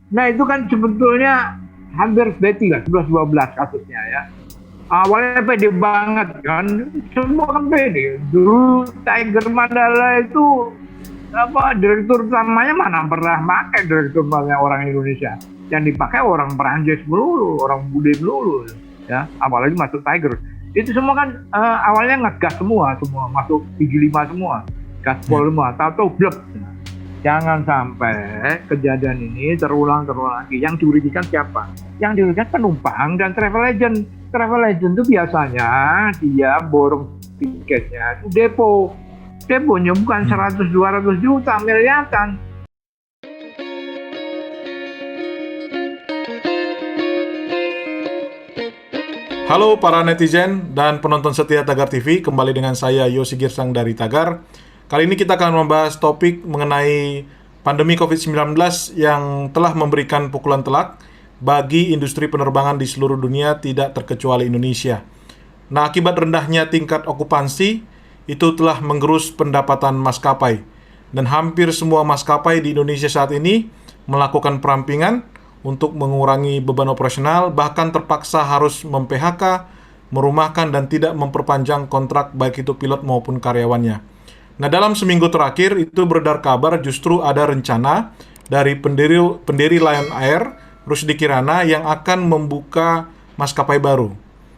Nah itu kan sebetulnya hampir beti lah, 11-12 kasusnya ya. Awalnya pede banget kan, semua kan pede. Dulu Tiger Mandala itu apa direktur utamanya mana pernah pakai direktur utamanya orang Indonesia. Yang dipakai orang Perancis melulu, orang Bude melulu, ya. Apalagi masuk Tiger. Itu semua kan awalnya ngegas semua masuk gigi 5 semua, gaspol semua. Tahu-tahu blek. Jangan sampai kejadian ini terulang lagi. Yang dirugikan siapa? Yang dirugikan penumpang dan travel agent. Travel agent itu biasanya dia borong tiketnya itu depo. Deponya bukan 100-200 juta, miliaran. Halo para netizen dan penonton setia Tagar TV, kembali dengan saya Yosi Girsang dari Tagar. Kali ini kita akan membahas topik mengenai pandemi COVID-19 yang telah memberikan pukulan telak bagi industri penerbangan di seluruh dunia, tidak terkecuali Indonesia. Nah, akibat rendahnya tingkat okupansi, itu telah menggerus pendapatan maskapai. Dan hampir semua maskapai di Indonesia saat ini melakukan perampingan untuk mengurangi beban operasional, bahkan terpaksa harus mem-PHK, merumahkan dan tidak memperpanjang kontrak baik itu pilot maupun karyawannya. Nah, dalam seminggu terakhir itu beredar kabar justru ada rencana dari pendiri Lion Air, Rusdi Kirana, yang akan membuka maskapai baru.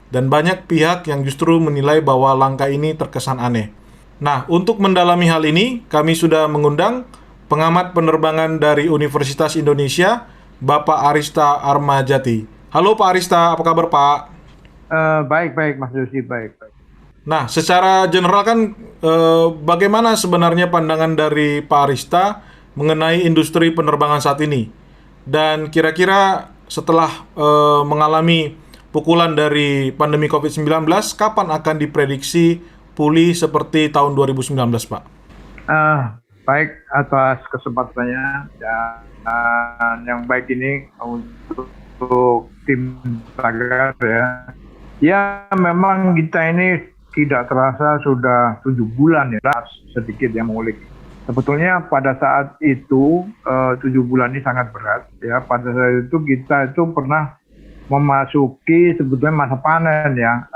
Dan banyak pihak yang justru menilai bahwa langkah ini terkesan aneh. Nah, untuk mendalami hal ini, kami sudah mengundang pengamat penerbangan dari Universitas Indonesia, Bapak Arista Armajati. Halo Pak Arista, apa kabar Pak? Baik Mas Yosi, baik. Nah, secara general kan bagaimana sebenarnya pandangan dari Pak Arista mengenai industri penerbangan saat ini? Dan kira-kira setelah mengalami pukulan dari pandemi COVID-19, kapan akan diprediksi pulih seperti tahun 2019, Pak? Baik, atas kesempatannya dan yang baik ini untuk tim Tagar ya. Ya, memang kita ini tidak terasa sudah 7 bulan ya, sedikit yang mengulik. Sebetulnya pada saat itu 7 bulan ini sangat berat ya. Pada saat itu kita itu pernah memasuki sebetulnya masa panen ya,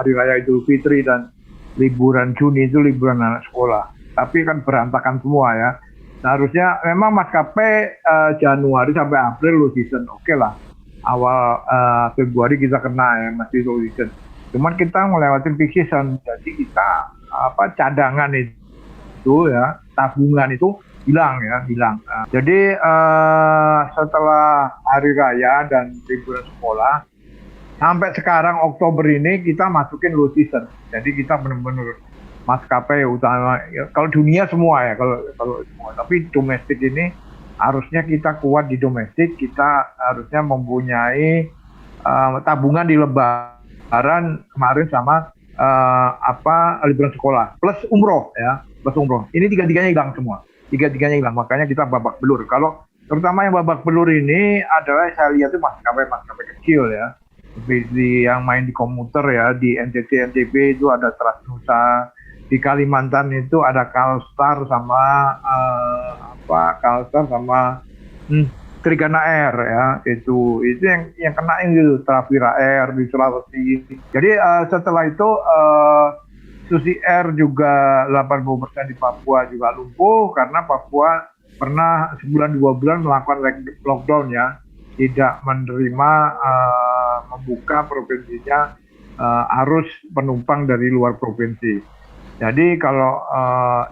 Hari Raya Idul Fitri dan liburan Juni itu liburan anak sekolah. Tapi kan berantakan semua ya. Seharusnya memang maskapai Januari sampai April low season, oke lah. Awal Februari kita kena ya, masih low season. Cuman kita ngelewatin peak season, jadi kita cadangan itu ya, tabungan itu hilang. Jadi setelah hari raya dan liburan sekolah sampai sekarang Oktober ini kita masukin low season. Jadi kita benar-benar maskapai utama ya, kalau dunia semua ya, kalau semua. Tapi domestik ini harusnya kita kuat di domestik, kita harusnya mempunyai tabungan di Lebaran kemarin sama liburan sekolah plus umroh. Ini tiga-tiganya hilang semua. Makanya kita babak belur. Kalau terutama yang babak belur ini adalah saya lihat itu maskapai kecil ya. Seperti yang main di komuter ya, di NTT NTB itu ada Transnusa, di Kalimantan itu ada Kalstar sama Trigana Air ya, itu yang kena itu Trafira Air di Sulawesi. Jadi setelah itu Susi Air juga 80% di Papua juga lumpuh karena Papua pernah sebulan 2 bulan melakukan lockdown ya, tidak menerima membuka provinsinya arus penumpang dari luar provinsi. Jadi kalau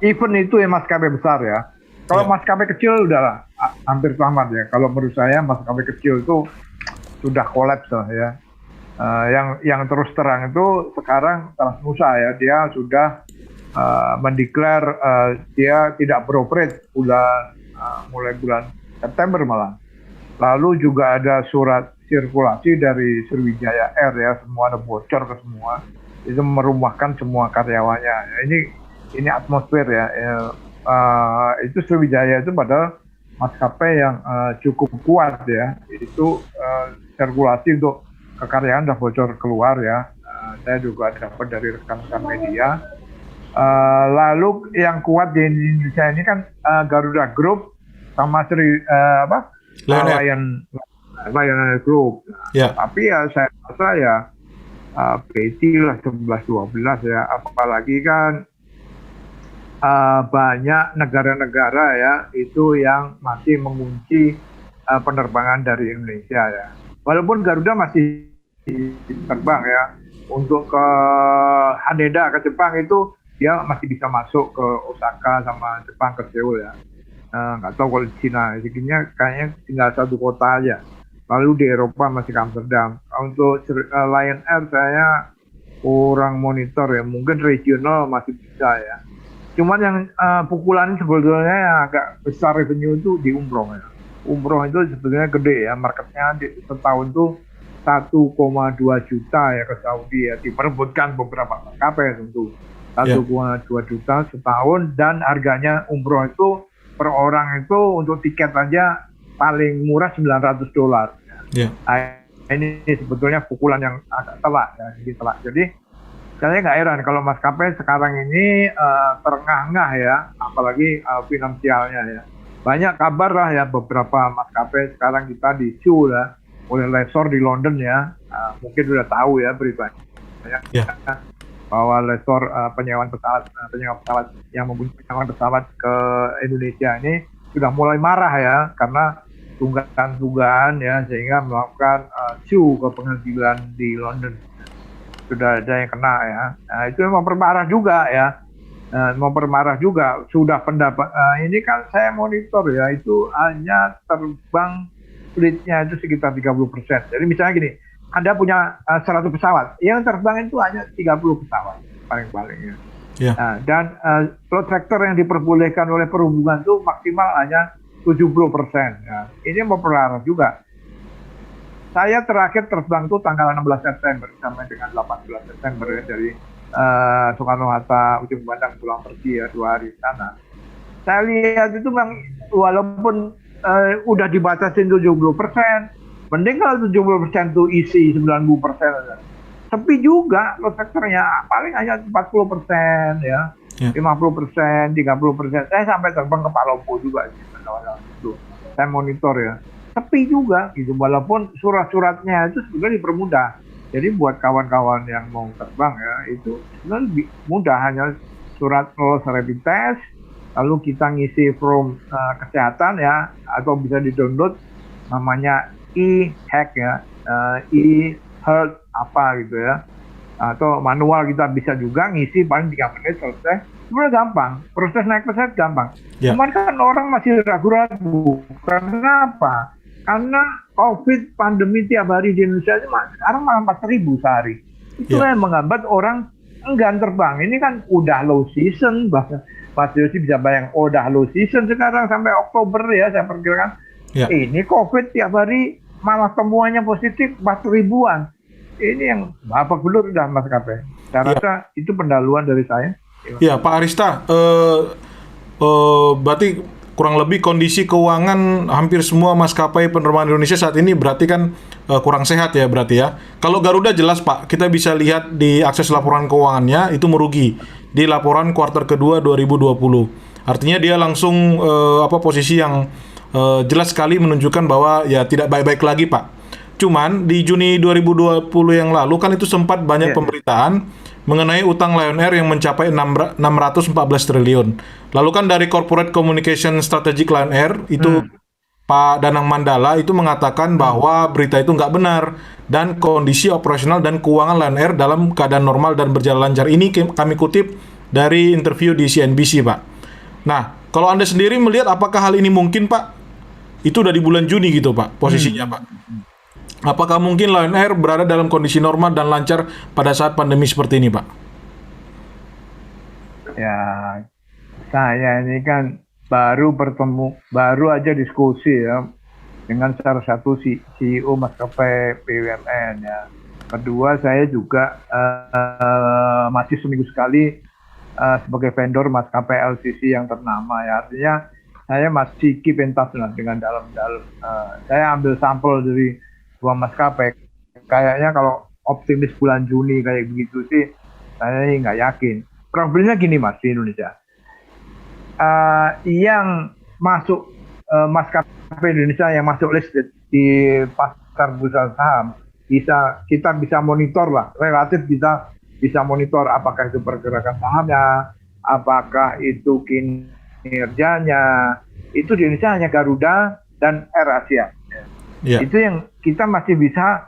event itu ya maskapai besar ya. Kalau maskapai kecil udahlah hampir selamat ya. Kalau menurut saya maskapai kecil itu sudah kolaps ya. Yang terus terang itu sekarang Transnusa ya, dia sudah mendeklar dia tidak beroperate mulai bulan September malah. Lalu juga ada surat sirkulasi dari Sriwijaya Air ya, semua ada bocor ke semua. Itu merumahkan semua karyawannya. Ini atmosfer ya. Itu Sriwijaya itu padahal maskapai yang cukup kuat ya. Itu sirkulasi untuk kekaryawan sudah bocor keluar ya. Saya juga dapat dari rekan-rekan media. Lalu yang kuat di Indonesia ini kan Garuda Group sama Lion Air. Lion Air Group. Ya. Tapi ya saya rasa ya PT lah 11-12 ya, apalagi kan banyak negara-negara ya itu yang masih mengunci penerbangan dari Indonesia ya. Walaupun Garuda masih terbang ya, untuk ke Haneda ke Jepang itu dia masih bisa masuk ke Osaka sama Jepang ke Seoul ya. Nggak tahu kalau di Cina, kayaknya tinggal satu kota aja. Lalu di Eropa masih ke Amsterdam. Untuk Lion Air saya kurang monitor ya, mungkin regional masih bisa ya. Cuman yang pukulan sebetulnya yang agak besar revenue itu di umroh ya. Umroh itu sebetulnya gede ya, marketnya setahun tuh 1,2 juta ya ke Saudi ya, diperebutkan beberapa maskapai tentu. 1,2 juta setahun, dan harganya umroh itu per orang itu untuk tiket aja paling murah $900. Yeah. Ini sebetulnya pukulan yang agak telak ya, Jadi saya nggak heran kalau maskapai sekarang ini terengah-engah ya, apalagi finansialnya ya. Banyak kabar lah ya, beberapa maskapai sekarang kita disu lah oleh lessor di London ya, mungkin sudah tahu ya beritanya. Bahwa lessor penyewaan pesawat yang mempunyai pesawat ke Indonesia ini sudah mulai marah ya, karena tunggakan ya, sehingga melakukan sue ke pengadilan di London. Sudah ada yang kena ya. Nah, itu memperparah juga ya. Memperparah juga. Sudah pendapat ini kan saya monitor ya, itu hanya terbang fleetnya itu sekitar 30%. Jadi misalnya gini, Anda punya 100 pesawat, yang terbang itu hanya 30 pesawat paling-palingnya. Yeah. Nah, dan load factor yang diperbolehkan oleh perhubungan itu maksimal hanya 70%. Ya. Ini mempengaruhi juga. Saya terakhir terbang itu tanggal 16 September sampai dengan 18 September ya, dari Soekarno-Hatta ujung Bandang pulang pergi ya, 2 hari di sana. Saya lihat itu memang walaupun udah dibatasin 70%, mending kalau 70% itu isi 90%. Sepi juga load factornya, paling hanya 40% ya. 50%, 30%. Saya sampai terbang ke Palopo juga gitu. Saya monitor ya. Sepi juga gitu, walaupun surat-suratnya itu sebenarnya dipermudah. Jadi buat kawan-kawan yang mau terbang ya, itu sebenarnya lebih mudah, hanya surat lolos rapid test, lalu kita ngisi form kesehatan ya, atau bisa di-download namanya e-hack ya, e-health apa gitu ya. Atau manual kita bisa juga ngisi, paling 3 menit selesai. Sebenarnya gampang, proses naik pesawat gampang. Cuman kan orang masih ragu-ragu. Kenapa? Karena COVID pandemi tiap hari di Indonesia itu sekarang malah 4.000 sehari. Itu yang menghambat orang enggan terbang. Ini kan udah low season, bahkan Mas Yosi bisa bayang, udah low season sekarang sampai Oktober ya, saya perkirakan. Ini COVID tiap hari malah temuannya positif 4.000-an. Ini yang babak belur udah maskapai. Saya rasa itu pendahuluan dari saya. Ya, Pak Arista, berarti kurang lebih kondisi keuangan hampir semua maskapai penerbangan Indonesia saat ini berarti kan kurang sehat ya berarti ya. Kalau Garuda jelas Pak, kita bisa lihat di akses laporan keuangannya itu merugi di laporan kuartal kedua 2020. Artinya dia langsung posisi yang jelas sekali menunjukkan bahwa ya tidak baik-baik lagi Pak. Cuman di Juni 2020 yang lalu kan itu sempat banyak pemberitaan mengenai utang Lion Air yang mencapai 614 triliun. Lalu kan dari Corporate Communication Strategic Lion Air itu Pak Danang Mandala itu mengatakan bahwa berita itu nggak benar dan kondisi operasional dan keuangan Lion Air dalam keadaan normal dan berjalan lancar. Ini kami kutip dari interview di CNBC Pak. Nah, kalau Anda sendiri melihat apakah hal ini mungkin Pak? Itu udah di bulan Juni gitu Pak posisinya Pak. Apakah mungkin Lion Air berada dalam kondisi normal dan lancar pada saat pandemi seperti ini, Pak? Ya, saya ini kan baru aja diskusi ya dengan salah satu CEO maskapai BUMN ya. Kedua, saya juga masih seminggu sekali sebagai vendor maskapai LCC yang ternama ya. Artinya saya masih keep in touch lah dengan dalam-dalam. Saya ambil sampel dari 2 maskapai. Kayaknya kalau optimis bulan Juni kayak begitu sih, saya nggak yakin. Problemnya gini Mas, di Indonesia. Yang masuk maskapai Indonesia yang masuk list di pasar bursa saham, kita bisa monitor lah, relatif bisa monitor apakah itu pergerakan sahamnya, apakah itu kinerjanya. Itu di Indonesia hanya Garuda dan AirAsia. Yeah. Itu yang kita masih bisa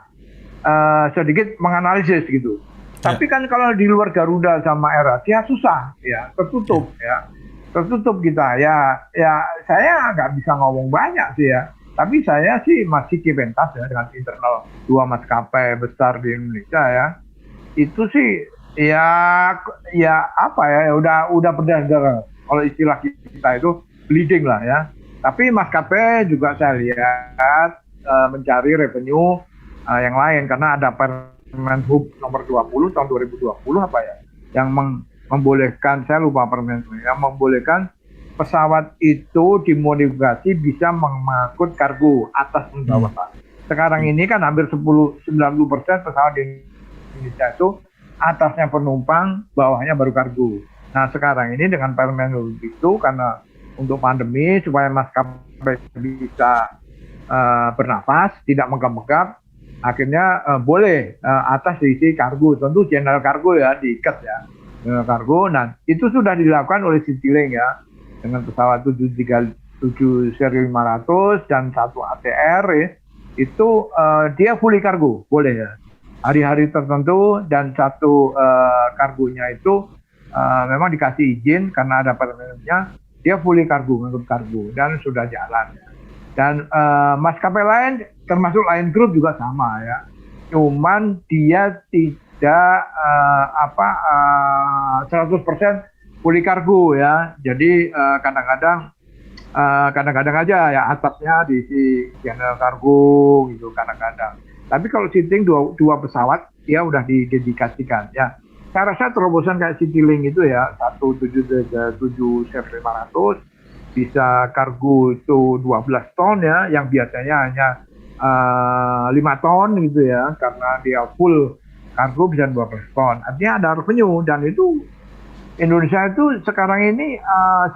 sedikit menganalisis gitu. Tapi kan kalau di luar Garuda sama AirAsia susah ya, tertutup ya. Tertutup kita ya saya nggak bisa ngomong banyak sih ya, tapi saya sih masih kepentas ya dengan internal 2 maskapai besar di Indonesia ya. Itu sih ya apa ya, udah berdagang kalau istilah kita itu bleeding lah ya. Tapi maskapai juga saya lihat mencari revenue yang lain karena ada Permen-Hub nomor 20 tahun 2020 apa ya yang membolehkan, saya lupa permen yang membolehkan pesawat itu dimodifikasi bisa mengangkut kargo atas dan bawah. Sekarang ini kan hampir 90% pesawat di Indonesia itu atasnya penumpang, bawahnya baru kargo. Nah sekarang ini dengan permen itu karena untuk pandemi supaya maskapai bisa bernafas, tidak megap-megap, akhirnya boleh atas diisi kargo, tentu general kargo ya, diikat ya. Kargo, nah itu sudah dilakukan oleh Citylink ya dengan pesawat 737 seri 500 dan 1 ATR ya, itu dia fully kargo boleh ya hari-hari tertentu dan 1 kargonya itu memang dikasih izin karena ada permennya dia fully kargo ngangkut kargo dan sudah jalan ya. Dan maskapai lain termasuk Lion Group juga sama ya, cuman dia tidak 100% fully kargo ya. Jadi kadang-kadang aja ya atapnya diisi general kargo gitu kadang-kadang. Tapi kalau Citylink dua pesawat ya udah didedikasikan ya. Saya rasa terobosan kayak Citylink itu ya 1737 CF500 bisa kargo itu 12 ton ya, yang biasanya hanya 5 ton gitu ya, karena dia full kargo bisa 12 ton. Artinya ada revenue, dan itu Indonesia itu sekarang ini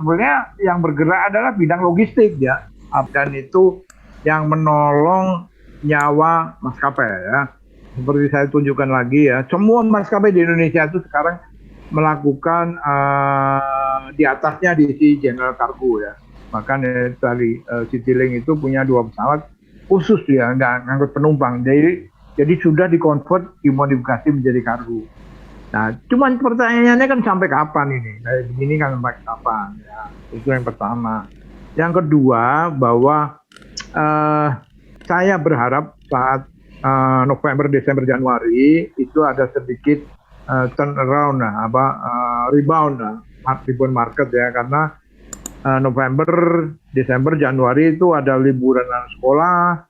sebenarnya yang bergerak adalah bidang logistik ya, dan itu yang menolong nyawa maskapai ya. Seperti saya tunjukkan lagi ya, semua maskapai di Indonesia itu sekarang melakukan di atasnya diisi general kargo ya. Makanya tadi Citylink itu punya 2 pesawat khusus ya, nggak ngangkut penumpang. Jadi sudah dikonvert, dimodifikasi menjadi kargo. Nah, cuman pertanyaannya kan sampai kapan ini? Kayak begini kan sampai kapan? Ya, itu yang pertama. Yang kedua, bahwa saya berharap saat November, Desember, Januari itu ada sedikit turnaround, rebound market ya, karena November, Desember, Januari itu ada liburan anak sekolah,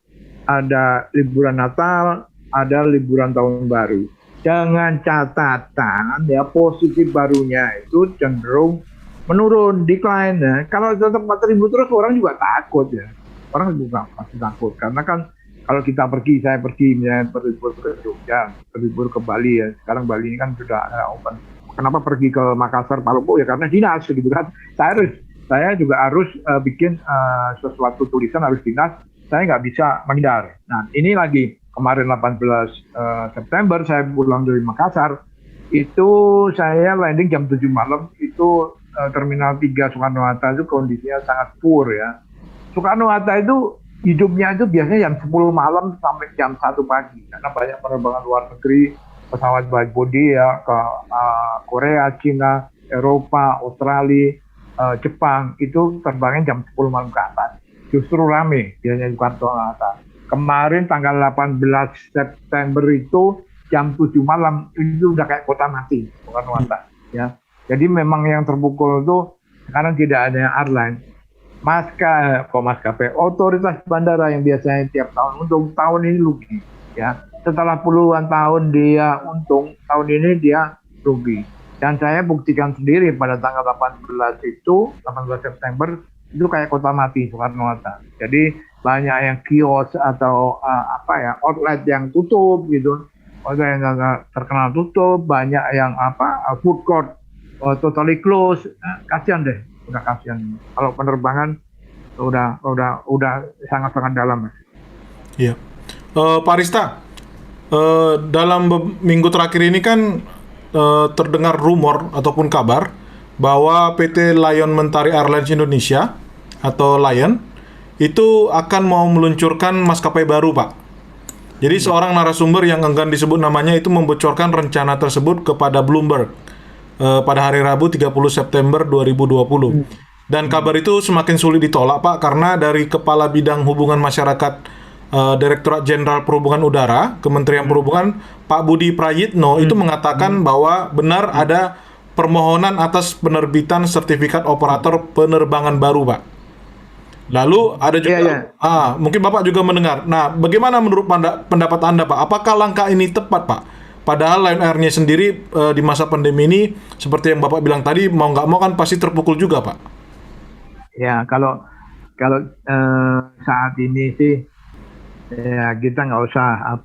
ada liburan Natal, ada liburan tahun baru. Dengan catatan ya posisi barunya itu cenderung menurun, decline ya. Kalau tetap 4.000 terus orang juga takut ya. Orang juga pasti takut karena kan kalau kita pergi, saya pergi misalnya berlibur ke Jogja, berlibur ke Bali ya. Sekarang Bali ini kan sudah open. Kenapa pergi ke Makassar, Palu? Ya karena dinas gitu kan. Saya juga harus bikin sesuatu tulisan, harus dinas. Saya nggak bisa menghindar. Nah ini lagi kemarin 18 September saya pulang dari Makassar, itu saya landing jam 7 malam, itu Terminal 3 Soekarno-Hatta itu kondisinya sangat poor ya. Soekarno-Hatta itu hidupnya itu biasanya jam 10 malam sampai jam 1 pagi, karena banyak penerbangan luar negeri, pesawat wide body ya ke Korea, Cina, Eropa, Australia, Jepang, itu terbangnya jam 10 malam ke atas. Justru rame biasanya di Soekarno-Hatta. Kemarin tanggal 18 September itu jam 7 malam itu udah kayak kota mati Soekarno-Hatta ya. Jadi memang yang terpukul itu sekarang tidak ada airline, maskapai, otoritas bandara yang biasanya tiap tahun untung, tahun ini rugi ya. Setelah puluhan tahun dia untung, tahun ini dia rugi. Dan saya buktikan sendiri pada tanggal 18 September itu kayak kota mati Soekarno-Hatta. Jadi banyak yang kios atau outlet yang tutup gitu, outlet yang terkenal tutup, banyak yang food court totally close. Kasihan deh, udah kasihan. Kalau penerbangan udah sangat-sangat dalam, Mas. Iya. Pak Rista, dalam minggu terakhir ini kan terdengar rumor ataupun kabar bahwa PT Lion Mentari Airlines Indonesia atau Lion itu akan mau meluncurkan maskapai baru, Pak. Jadi seorang narasumber yang enggan disebut namanya itu membocorkan rencana tersebut kepada Bloomberg pada hari Rabu 30 September 2020. Dan kabar itu semakin sulit ditolak, Pak, karena dari Kepala Bidang Hubungan Masyarakat Direktorat Jenderal Perhubungan Udara, Kementerian Perhubungan, Pak Budi Prayitno itu mengatakan bahwa benar ada permohonan atas penerbitan sertifikat operator penerbangan baru, Pak. Lalu ada juga, mungkin Bapak juga mendengar. Nah, bagaimana menurut pendapat Anda, Pak? Apakah langkah ini tepat, Pak? Padahal Lion Air-nya sendiri di masa pandemi ini, seperti yang Bapak bilang tadi, mau nggak mau kan pasti terpukul juga, Pak. Ya, kalau saat ini sih, ya kita nggak usah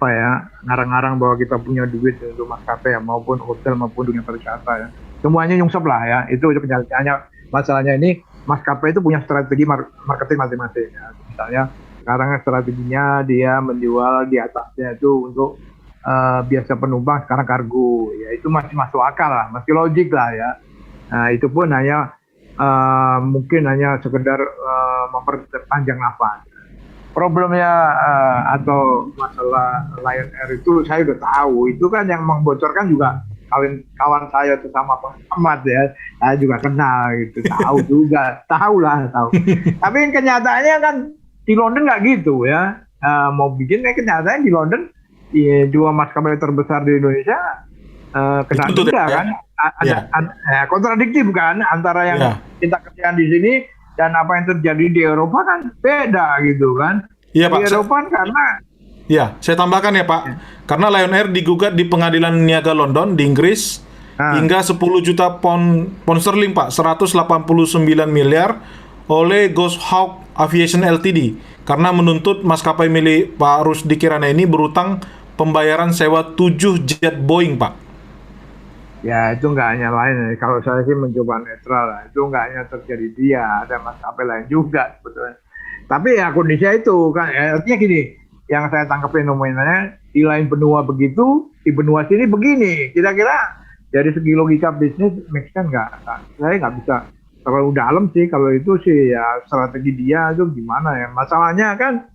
ngarang-ngarang bahwa kita punya duit untuk maskapai maupun hotel maupun dunia pariwisata ya. Semuanya nyungsep lah ya. Itu kenyataannya. Masalahnya ini maskapai itu punya strategi marketing masing-masing ya. Misalnya sekarang strateginya dia menjual di atasnya itu untuk biasa penumpang, sekarang kargo ya, itu masih masuk akal lah, masih logik lah ya. Nah, itu pun hanya mungkin hanya sekedar memperpanjang nafas. Problemnya atau masalah Lion Air itu saya udah tahu. Itu kan yang membocorkan juga kawan saya sesama pengamat ya. Saya juga kenal gitu, tahu juga, tahu. Tapi kenyataannya kan di London nggak gitu ya. Mau bikin kenyataannya di London dua maskapai terbesar di Indonesia kena denda kan. Ada kontradiktif kan antara yang minta kerjaan di sini dan apa yang terjadi di Eropa kan beda gitu kan. Iya, Pak. Di Eropa karena saya tambahkan ya, Pak. Karena Lion Air digugat di Pengadilan Niaga London di Inggris hingga 10 juta pound sterling, Pak, 189 miliar oleh Ghost Hawk Aviation Ltd karena menuntut maskapai milik Pak Rusdi Kirana ini berutang pembayaran sewa 7 jet Boeing, Pak. Ya itu nggak hanya lain. Kalau saya sih mencoba netral lah. Itu nggak hanya terjadi dia, ada maskapai lain juga sebetulnya. Tapi ya kondisinya itu kan, artinya gini. Yang saya tangkap fenomenanya di lain benua begitu, di benua sini begini. Kira-kira dari segi logika bisnis, make sense nggak? Saya nggak bisa terlalu dalam sih. Kalau itu sih ya strategi dia itu gimana ya. Masalahnya kan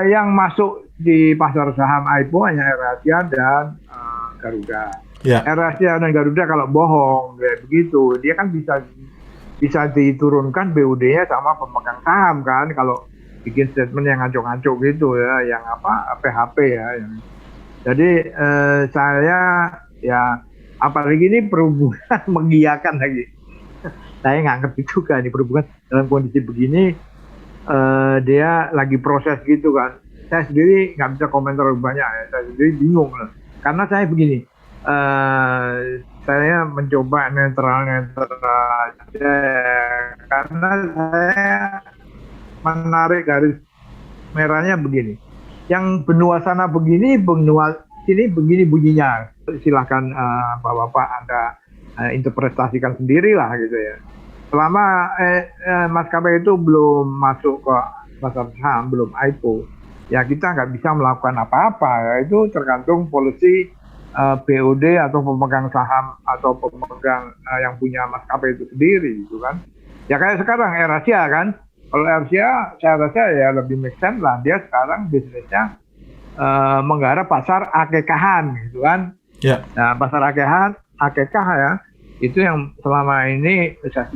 yang masuk di pasar saham IPO hanya AirAsia dan Garuda. AirAsia dan Garuda kalau bohong kayak begitu, dia kan bisa diturunkan BUD-nya sama pemegang saham kan kalau bikin statement yang ngaco-ngaco gitu ya, yang PHP ya. Jadi saya ya apalagi ini perhubungan mengiyakan lagi. Saya nggak ngerti juga nih perhubungan dalam kondisi begini, dia lagi proses gitu kan. Saya sendiri nggak bisa komentar banyak ya, saya sendiri bingung lah. Karena saya begini. Saya mencoba netral aja karena saya menarik garis merahnya begini. Yang benua sana begini, benua sini begini bunyinya. Silahkan Bapak-Bapak Anda interpretasikan sendiri lah gitu ya. Selama maskapai itu belum masuk ke pasar saham, belum IPO, ya kita nggak bisa melakukan apa-apa. Ya, itu tergantung polisi BUD atau pemegang saham atau pemegang yang punya maskapai itu sendiri gitu kan. Ya kayak sekarang AirAsia kan. Kalau AirAsia saya rasa ya lebih make sense lah. Dia sekarang bisnisnya menggarap pasar akekahan gitu kan. Yeah. Nah, pasar akekah ya. Itu yang selama ini saya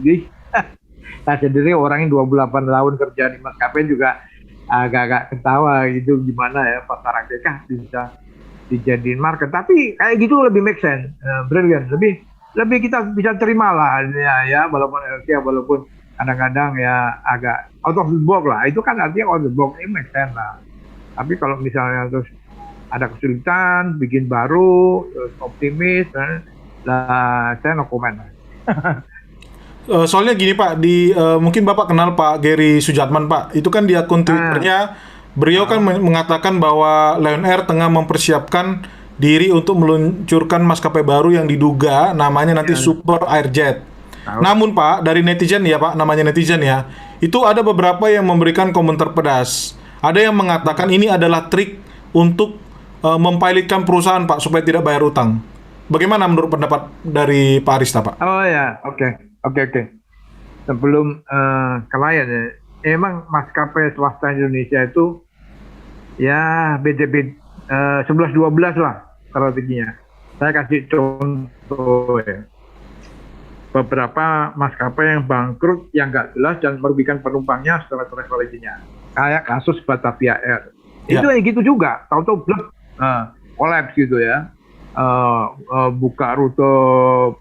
sendiri orang yang 28 tahun kerja di maskapai juga agak-agak ketawa gitu, gimana ya pasar akekah bisa dijadiin market, tapi kayak gitu lebih make sense, brilliant, lebih kita bisa terima lah ya walaupun LCA, walaupun kadang-kadang ya agak out of the box lah, itu kan artinya out of the box ini make sense lah. Tapi kalau misalnya terus ada kesulitan bikin baru, terus optimis, lah saya no comment lah. Soalnya gini Pak, mungkin Bapak kenal Pak Gary Sujatman Pak, itu kan di akun Twitternya beliau kan mengatakan bahwa Lion Air tengah mempersiapkan diri untuk meluncurkan maskapai baru yang diduga namanya nanti Super Airjet. Namun Pak, dari netizen ya Pak, namanya netizen ya, Itu ada beberapa yang memberikan komentar pedas. Ada yang mengatakan ini adalah trik untuk mempilotkan perusahaan, Pak, supaya tidak bayar utang. Bagaimana menurut pendapat dari Pak Arista, Pak? Oh ya, oke. Sebelum klien ya, emang maskapai swasta Indonesia itu ya BDB 11-12 lah strateginya. Saya kasih contoh ya. Beberapa maskapai yang bangkrut yang nggak jelas dan merugikan penumpangnya setelah travel agent-nya. Kayak kasus Batavia Air. Itu yang gitu juga. Tahu-tahu blek, kolaps gitu ya. Buka rute,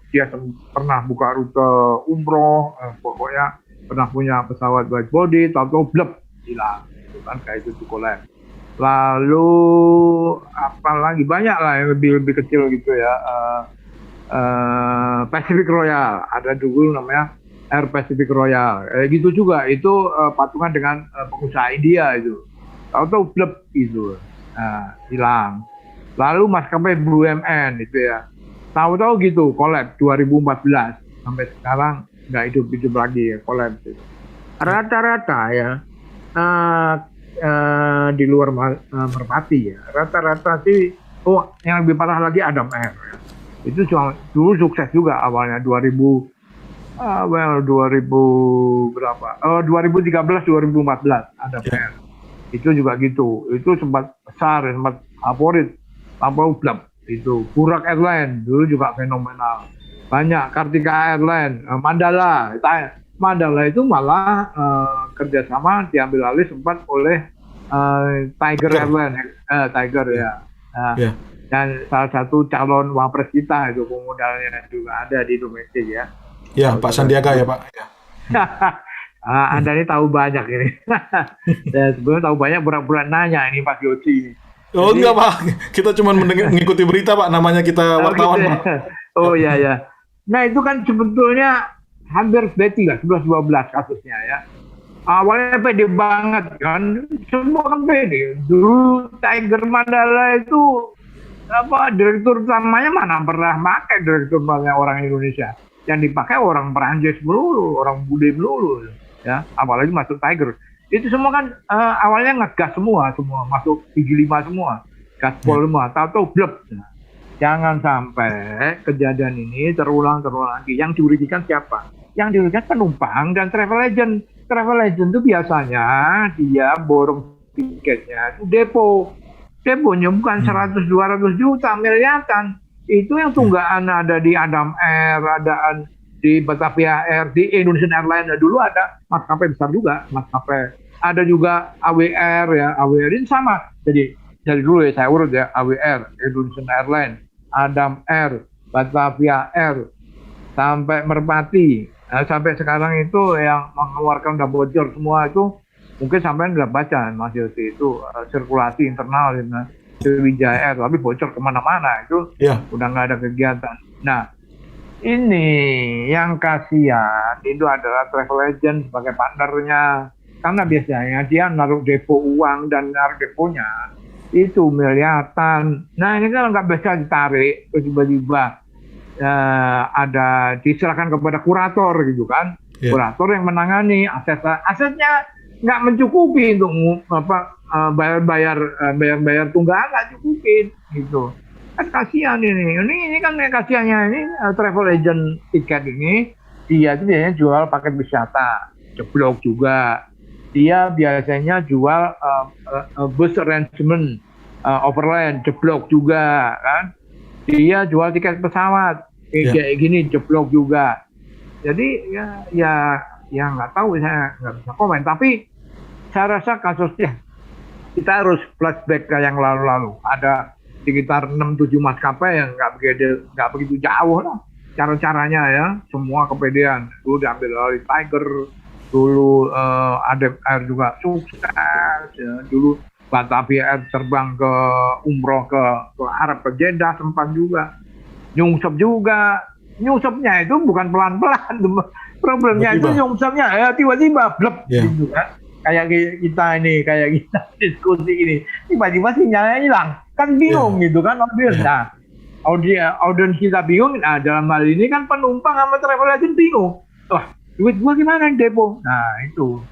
dia pernah buka rute umroh, pokoknya pernah punya pesawat wide body, tahu-tahu blek, hilang. Itu kan kayak itu kolaps. Lalu apalagi banyak lah yang lebih kecil gitu ya. Pacific Royal, ada dulu namanya Air Pacific Royal, gitu juga itu patungan dengan pengusaha India itu, tahu-tahu blep gitu, hilang. Lalu maskapai BUMN itu ya, tahu-tahu gitu kolaps 2014 sampai sekarang nggak hidup lagi ya, kolaps itu. Rata-rata ya di luar Merpati ya, rata-rata sih, yang lebih parah lagi Adam Air ya. Itu dulu sukses juga awalnya 2000 berapa? 2013-2014 ada PR. Itu juga gitu. Itu sempat besar, sempat favorit. Tanpa blab itu. Burak Airline dulu juga fenomenal. Banyak Kartika Airline, Mandala. Mandala itu malah kerjasama diambil alih sempat oleh Tiger Airline, Tiger ya. Dan salah satu calon wapres kita itu pemodalnya juga ada di domestik ya. Ya, Pak Sandiaga ya, Pak. Ya. Anda ini tahu banyak ini. Dan sebenarnya tahu banyak, pura-pura nanya ini Pak Yosi. Oh enggak, Pak. Kita cuma mengikuti berita, Pak. Namanya kita wartawan, gitu ya. Pak. Oh iya ya. Nah itu kan sebetulnya hampir beti lah, 11-12 kasusnya ya. Awalnya pede banget kan, semua kan pede. Dulu Tiger Mandala itu direktur utamanya mana pernah pakai direktur utamanya orang Indonesia, yang dipakai orang Perancis melulu, orang Bude melulu ya, apalagi masuk Tiger. Itu semua kan awalnya ngegas semua masuk gigi 5 semua, gaspol semua, tahu-tahu blep. Jangan sampai kejadian ini terulang lagi. Yang dirugikan siapa? Yang dirugikan penumpang dan travel agent. Travel agent itu biasanya dia borong tiketnya itu deponya bukan 100-200 juta, miliaran. Itu yang tunggaan ada di Adam Air, ada di Batavia Air, di Indonesian Airlines. Dulu ada maskapai besar juga, maskapai. Ada juga AWR ya, AWR ini sama. Jadi dari dulu ya saya urut ya, AWR, Indonesian Airlines, Adam Air, Batavia Air, sampai Merpati. Nah, sampai sekarang itu yang mengeluarkan udah bocor semua itu. Mungkin sampai nggak baca Mas Yosi itu sirkulasi internal gitu, Sriwijaya Air, tapi bocor kemana-mana itu udah nggak ada kegiatan. Nah ini yang kasihan itu adalah travel agent sebagai partnernya, karena biasanya dia naruh depo uang dan naruh deponya itu miliaran. Nah ini kan nggak bisa ditarik, tiba-tiba ada diserahkan kepada kurator gitu kan, kurator yang menangani asetnya nggak mencukupi untuk bayar tunggakan, nggak cukupin gitu. Kan kasihan ini kan kasihannya ini travel agent tiket ini, dia itu biasanya jual paket wisata, jeblok juga. Dia biasanya jual bus arrangement, overland, jeblok juga kan. Dia jual tiket pesawat kayak gini, jeblok juga. Jadi ya nggak tahu, saya nggak bisa komen, tapi saya rasa kasusnya kita harus flashback ke yang lalu-lalu. Ada sekitar 6-7 maskapai yang nggak begitu jauh lah cara-caranya ya, semua kepedean. Dulu diambil oleh Tiger, dulu ada Air juga sukses ya. Dulu Batavia Air terbang ke umroh ke Arab, ke Jeddah sempat juga. Nyungsep juga. Nyungsepnya itu bukan pelan-pelan, problemnya itu nyungsepnya ya tiba-tiba blep gitu kan. Kayak kita diskusi ini, tiba-tiba sinyalnya hilang, kan bingung gitu kan audiens. Nah, audiens kita bingung. Nah, dalam hal ini kan penumpang sama travel agent bingung. Wah, duit gua gimana di depo? Nah, itu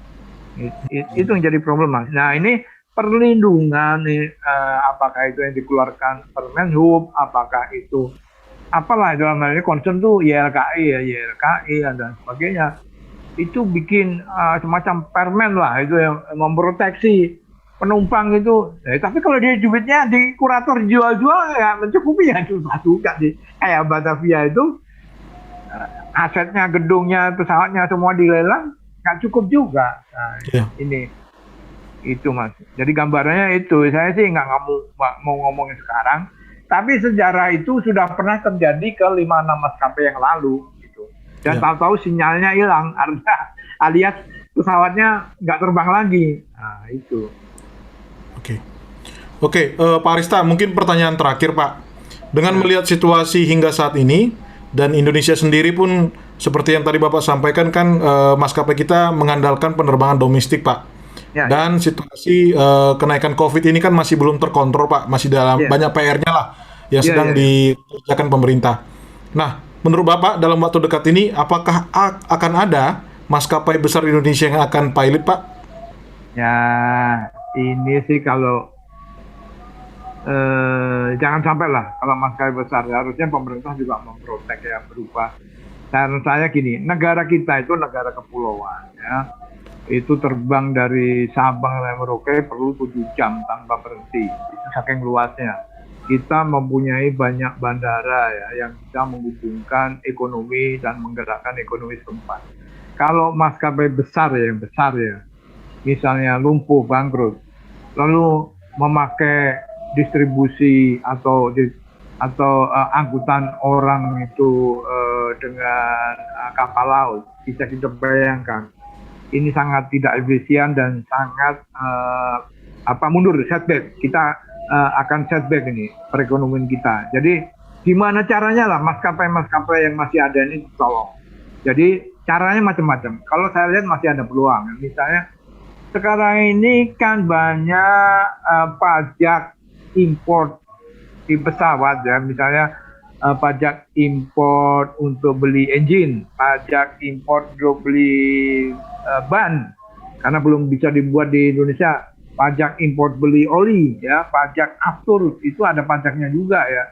Itu yang jadi problem, Mas. Nah, ini perlindungan nih, apakah itu yang dikeluarkan Permenhub, apakah itu apalah dalam hal ini concern tuh YLKI dan sebagainya. Itu bikin semacam permen lah itu yang memproteksi penumpang itu. Tapi kalau dia duitnya di kurator jual-jual ya mencukupi ya susah juga sih. Kayak Batavia itu asetnya, gedungnya, pesawatnya semua dilelang nggak cukup juga. Nah, ini itu Mas. Jadi gambarannya itu. Saya sih nggak mau ngomongin sekarang. Tapi sejarah itu sudah pernah terjadi ke 5-6 maskapai yang lalu. Dan tahu-tahu sinyalnya hilang, alias pesawatnya nggak terbang lagi. Nah, itu. Oke, Pak Arista, mungkin pertanyaan terakhir, Pak. Dengan melihat situasi hingga saat ini, dan Indonesia sendiri pun, seperti yang tadi Bapak sampaikan kan, maskapai kita mengandalkan penerbangan domestik, Pak. Dan situasi kenaikan COVID ini kan masih belum terkontrol, Pak. Masih dalam banyak PR-nya lah, yang sedang dikerjakan pemerintah. Nah, menurut Bapak, dalam waktu dekat ini, apakah akan ada maskapai besar Indonesia yang akan pilot, Pak? Ya, ini sih kalau jangan sampai lah kalau maskapai besar. Harusnya pemerintah juga memprotek ya, berupa. Saran saya gini, negara kita itu negara kepulauan ya. Itu terbang dari Sabang sampai Merauke perlu 7 jam tanpa berhenti. Itu saking luasnya. Kita mempunyai banyak bandara ya yang bisa menghubungkan ekonomi dan menggerakkan ekonomi setempat. Kalau maskapai besar ya, misalnya lumpuh, bangkrut, lalu memakai distribusi atau angkutan orang itu dengan kapal laut, bisa kita bayangkan ini sangat tidak efisien dan sangat mundur, setback. Kita akan setback ini perekonomian kita. Jadi gimana caranya lah maskapai-maskapai yang masih ada ini tolong. Jadi caranya macam-macam. Kalau saya lihat masih ada peluang. Misalnya sekarang ini kan banyak pajak import di pesawat ya. Misalnya pajak import untuk beli engine, pajak import untuk beli ban karena belum bisa dibuat di Indonesia. Pajak import beli oli, ya, pajak aftur itu ada pajaknya juga ya.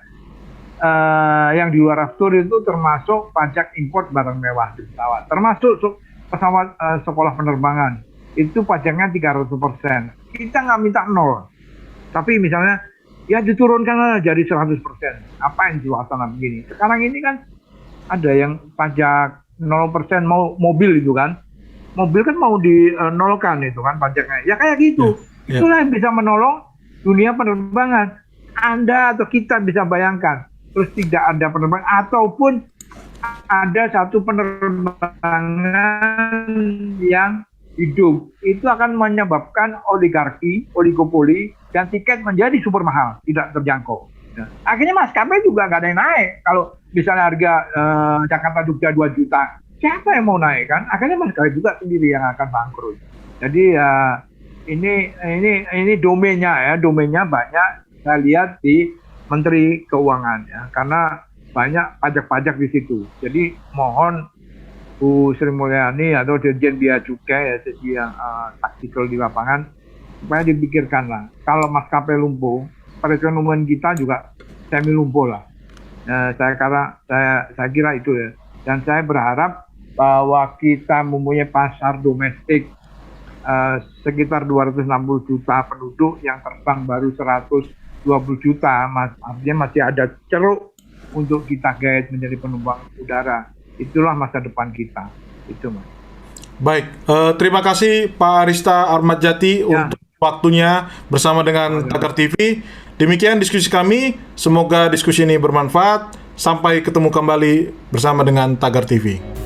Yang di luar aftur itu termasuk pajak import barang mewah di pesawat, termasuk pesawat sekolah penerbangan itu pajaknya 300%. Kita nggak minta 0, tapi misalnya ya diturunkan jadi 100%. Apa yang suasana begini? Sekarang ini kan ada yang pajak 0% mau mobil itu kan. Mobil kan mau dinolkan itu kan pajaknya. Ya kayak gitu. Itulah yang bisa menolong dunia penerbangan. Anda atau kita bisa bayangkan, terus tidak ada penerbangan ataupun ada satu penerbangan yang hidup, itu akan menyebabkan oligarki, oligopoli, dan tiket menjadi super mahal, tidak terjangkau. Akhirnya maskapai juga nggak ada yang naik. Kalau misalnya harga Jakarta Jogja 2 juta, siapa yang mau naik kan? Akhirnya maskapai juga sendiri yang akan bangkrut. Jadi ini domainnya banyak saya lihat di Menteri Keuangan ya, karena banyak pajak-pajak di situ. Jadi mohon Bu Sri Mulyani atau Dirjen Bea Cukai ya, jadi yang taktikal di lapangan, supaya dipikirkan lah. Kalau maskapai lumpuh, perekonomian kita juga semi lumpuh lah. Saya kira itu ya. Dan saya berharap bahwa kita mempunyai pasar domestik sekitar 260 juta penduduk yang terbang baru 120 juta, artinya masih ada ceruk untuk kita guide menjadi penumpang udara. Itulah masa depan kita. Itu Mas. Baik, terima kasih Pak Arista Ahmadjati untuk waktunya bersama dengan Tagar TV. Demikian diskusi kami. Semoga diskusi ini bermanfaat. Sampai ketemu kembali bersama dengan Tagar TV.